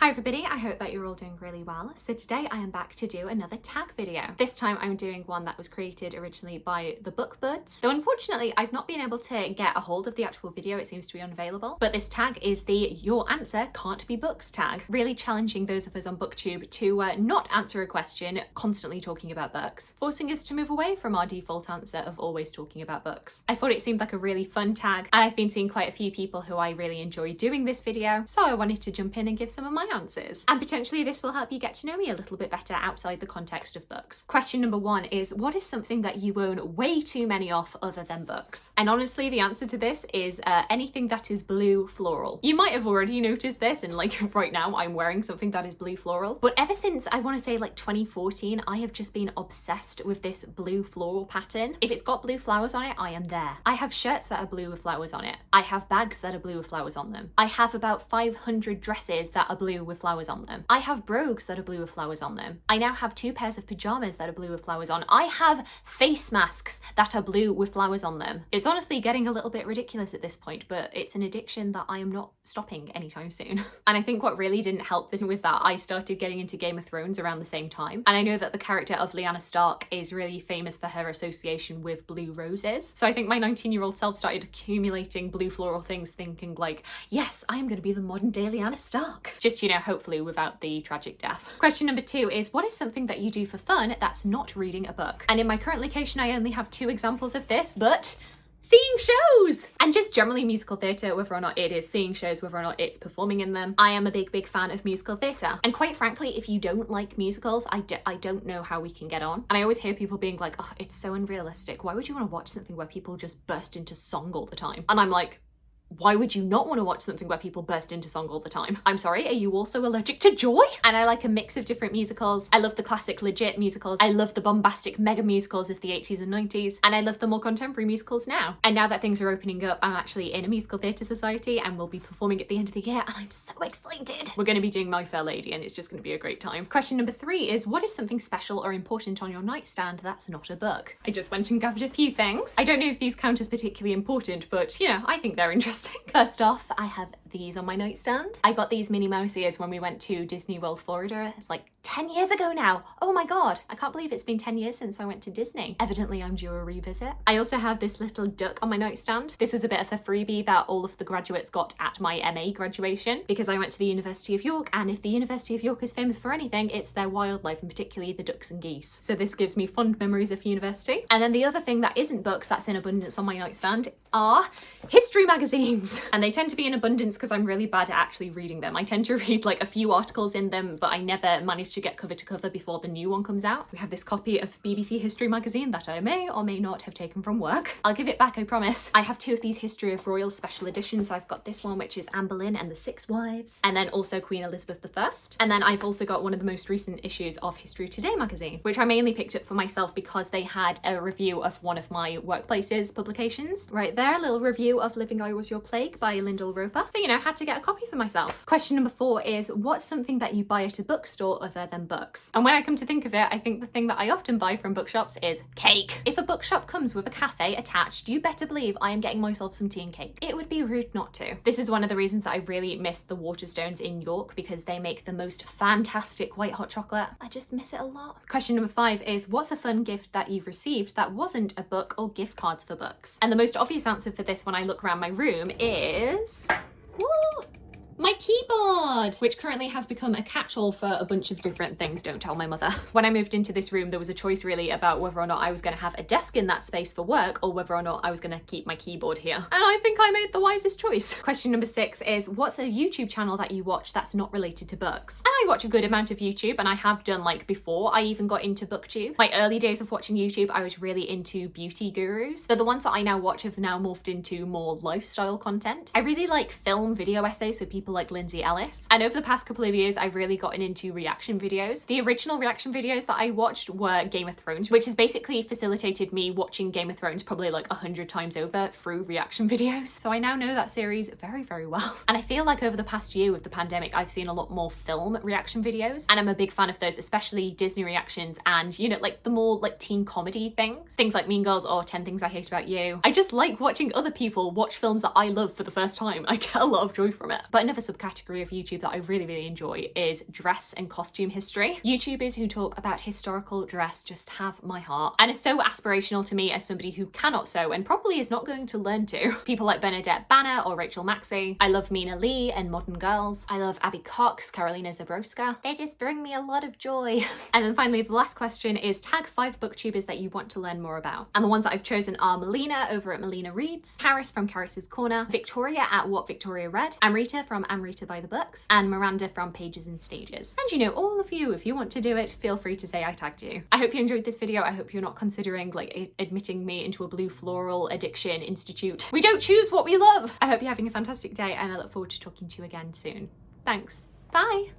Hi everybody, I hope that you're all doing really well. So today I am back to do another tag video. This time I'm doing one that was created originally by the BookTubers. So unfortunately I've not been able to get a hold of the actual video, it seems to be unavailable. But this tag is the Your Answer Can't Be Books tag, really challenging those of us on BookTube to not answer a question constantly talking about books, forcing us to move away from our default answer of always talking about books. I thought it seemed like a really fun tag, and I've been seeing quite a few people who I really enjoy doing this video, so I wanted to jump in and give some of my answers. And potentially this will help you get to know me a little bit better outside the context of books. Question number one is, what is something that you own way too many of other than books? And honestly, the answer to this is anything that is blue floral. You might have already noticed this, and like right now I'm wearing something that is blue floral. But ever since I want to say like 2014, I have just been obsessed with this blue floral pattern. If it's got blue flowers on it, I am there. I have shirts that are blue with flowers on it. I have bags that are blue with flowers on them. I have about 500 dresses that are blue with flowers on them. I have brogues that are blue with flowers on them. I now have 2 pairs of pajamas that are blue with flowers on. I have face masks that are blue with flowers on them. It's honestly getting a little bit ridiculous at this point, but it's an addiction that I am not stopping anytime soon. And I think what really didn't help this was that I started getting into Game of Thrones around the same time. And I know that the character of Lyanna Stark is really famous for her association with blue roses. So I think my 19-year-old self started accumulating blue floral things, thinking like, yes, I am going to be the modern day Lyanna Stark. Just, you know, hopefully without the tragic death. Question number 2 is, what is something that you do for fun that's not reading a book? And in my current location, I only have 2 examples of this, but seeing shows and just generally musical theatre, whether or not it is seeing shows, whether or not it's performing in them. I am a big fan of musical theatre, and quite frankly, if you don't like musicals, I don't know how we can get on. And I always hear people being like, oh, it's so unrealistic, why would you want to watch something where people just burst into song all the time? And I'm like, why would you not want to watch something where people burst into song all the time? I'm sorry, are you also allergic to joy? And I like a mix of different musicals. I love the classic legit musicals. I love the bombastic mega musicals of the 80s and 90s. And I love the more contemporary musicals now. And now that things are opening up, I'm actually in a musical theatre society and we'll be performing at the end of the year, and I'm so excited. We're going to be doing My Fair Lady and it's just going to be a great time. Question number 3 is, what is something special or important on your nightstand that's not a book? I just went and gathered a few things. I don't know if these count as particularly important, but you know, I think they're interesting. First off, I have these on my nightstand. I got these Minnie Mouse ears when we went to Disney World, Florida, like 10 years ago now. Oh my god, I can't believe it's been 10 years since I went to Disney. Evidently I'm due a revisit. I also have this little duck on my nightstand. This was a bit of a freebie that all of the graduates got at my MA graduation, because I went to the University of York, and if the University of York is famous for anything, it's their wildlife, and particularly the ducks and geese. So this gives me fond memories of university. And then the other thing that isn't books that's in abundance on my nightstand are history magazines. And they tend to be in abundance because I'm really bad at actually reading them. I tend to read like a few articles in them, but I never manage to get cover to cover before the new one comes out. We have this copy of BBC History magazine that I may or may not have taken from work. I'll give it back, I promise. I have 2 of these History of Royal special editions. I've got this one, which is Anne Boleyn and the 6 Wives, and then also Queen Elizabeth I. And then I've also got one of the most recent issues of History Today magazine, which I mainly picked up for myself because they had a review of one of my workplace's publications. Right there, a little review of Living I Was Your Plague by Lyndall Roper. So, you know, had to get a copy for myself. Question number 4 is, what's something that you buy at a bookstore other than books? And when I come to think of it, I think the thing that I often buy from bookshops is cake. If a bookshop comes with a cafe attached, you better believe I am getting myself some tea and cake. It would be rude not to. This is one of the reasons that I really miss the Waterstones in York, because they make the most fantastic white hot chocolate. I just miss it a lot. Question number 5 is, what's a fun gift that you've received that wasn't a book or gift cards for books? And the most obvious answer for this when I look around my room is, woo, my keyboard, which currently has become a catch-all for a bunch of different things, don't tell my mother. When I moved into this room, there was a choice really about whether or not I was going to have a desk in that space for work, or whether or not I was going to keep my keyboard here. And I think I made the wisest choice. Question number 6 is, what's a YouTube channel that you watch that's not related to books? And I watch a good amount of YouTube, and I have done like before I even got into BookTube. My early days of watching YouTube, I was really into beauty gurus. So the ones that I now watch have now morphed into more lifestyle content. I really like film video essays, so people like Lindsay Ellis. And over the past couple of years, I've really gotten into reaction videos. The original reaction videos that I watched were Game of Thrones, which has basically facilitated me watching Game of Thrones probably like 100 times over through reaction videos. So I now know that series very, very well. And I feel like over the past year with the pandemic, I've seen a lot more film reaction videos, and I'm a big fan of those, especially Disney reactions and, you know, like the more like teen comedy things like Mean Girls or 10 Things I Hate About You. I just like watching other people watch films that I love for the first time. I get a lot of joy from it. But another Another subcategory of YouTube that I really enjoy is dress and costume history. YouTubers who talk about historical dress just have my heart and are so aspirational to me as somebody who cannot sew and probably is not going to learn to. People like Bernadette Banner or Rachel Maxey. I love Mina Lee and Modern Girls. I love Abby Cox, Carolina Zabrowska. They just bring me a lot of joy. And then finally, the last question is tag 5 booktubers that you want to learn more about. And the ones that I've chosen are Milena over at Milena Reads, Carys from Carys's Corner, Victoria at What Victoria Read, Amrita from Amrita by the Books, and Miranda from Pages and Stages. And you know, all of you, if you want to do it, feel free to say I tagged you. I hope you enjoyed this video. I hope you're not considering like admitting me into a blue floral addiction institute. We don't choose what we love. I hope you're having a fantastic day and I look forward to talking to you again soon. Thanks. Bye.